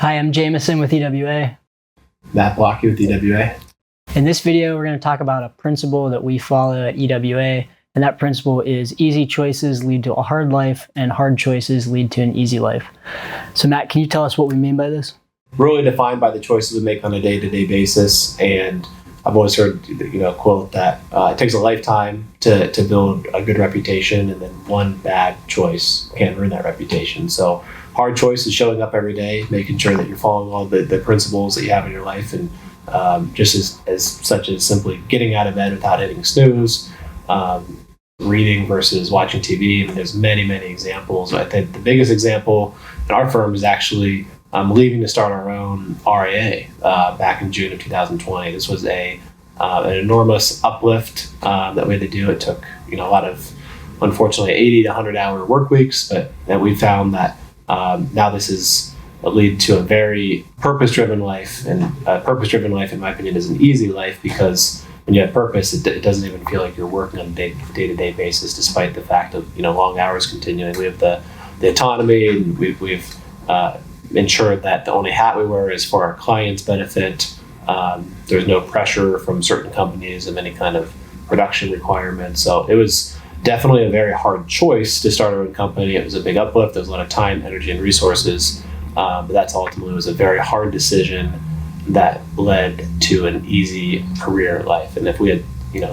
Hi, I'm Jamison with EWA. Matt with EWA. In this video, we're going to talk about a principle that we follow at EWA, and that principle is easy choices lead to a hard life, and hard choices lead to an easy life. So Matt, can you tell us what we mean by this? Really defined by the choices we make on a day-to-day basis, and I've always heard a quote that it takes a lifetime to build a good reputation, and then one bad choice can ruin that reputation. So hard choice is showing up every day, making sure that you're following all the principles that you have in your life, and just as such as simply getting out of bed without hitting snooze, reading versus watching TV. I mean, there's many examples. I think the biggest example in our firm is actually leaving to start our own RIA back in June of 2020. This was an enormous uplift that we had to do. It took a lot of, unfortunately, 80 to 100 hour work weeks, but that we found that now this is lead to a very purpose-driven life, and a purpose-driven life, in my opinion, is an easy life because when you have purpose, it doesn't even feel like you're working on a day-to-day basis, despite the fact of long hours continuing. We have the autonomy, and we've ensured that the only hat we wear is for our clients' benefit. There's no pressure from certain companies of any kind of production requirements. So it was definitely a very hard choice to start our own company. It was a big uplift. There was a lot of time, energy, and resources. But that's ultimately was a very hard decision that led to an easy career life. And if we had,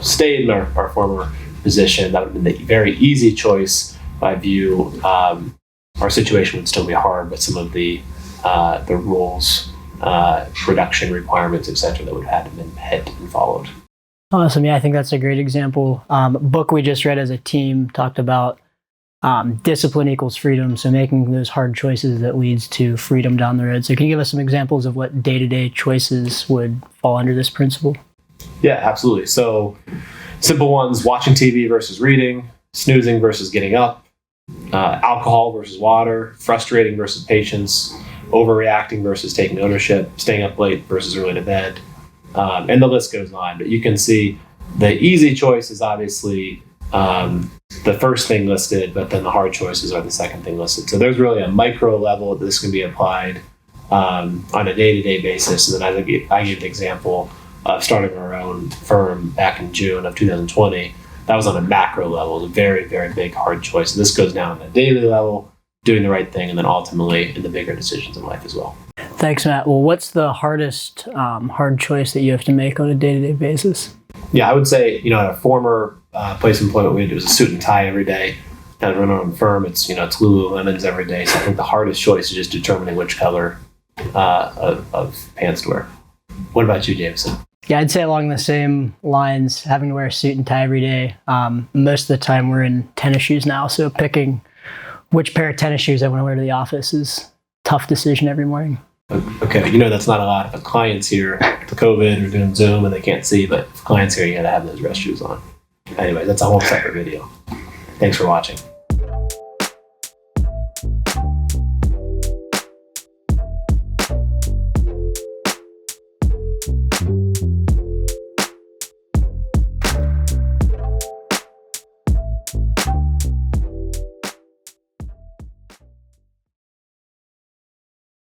stayed in our former position, that would have been the very easy choice. I view our situation would still be hard, but some of the rules, production requirements, etc., that would have had to been hit and followed. Awesome. Yeah, I think that's a great example. A book we just read as a team talked about discipline equals freedom. So making those hard choices that leads to freedom down the road. So can you give us some examples of what day-to-day choices would fall under this principle? Yeah, absolutely. So simple ones: watching TV versus reading, snoozing versus getting up, alcohol versus water, frustrating versus patience, overreacting versus taking ownership, staying up late versus early to bed, and the list goes on. But you can see the easy choice is obviously the first thing listed, but then the hard choices are the second thing listed. So there's really a micro level that this can be applied on a day-to-day basis. And then I gave the example of starting our own firm back in June of 2020. That was on a macro level. It was a very, very big, hard choice. And this goes down on a daily level, doing the right thing, and then ultimately in the bigger decisions in life as well. Thanks, Matt. Well, what's the hardest hard choice that you have to make on a day-to-day basis? Yeah, I would say, at a former place of employment, we had to do a suit and tie every day. Now to run our own firm, it's Lululemons every day. So I think the hardest choice is just determining which color of pants to wear. What about you, Jamison? Yeah, I'd say along the same lines, having to wear a suit and tie every day. Most of the time we're in tennis shoes now, so picking which pair of tennis shoes I want to wear to the office is a tough decision every morning. Okay, that's not a lot of clients here. The COVID, we're doing Zoom and they can't see, but if clients here, you got to have those dress shoes on. Anyway, that's a whole separate video. Thanks for watching.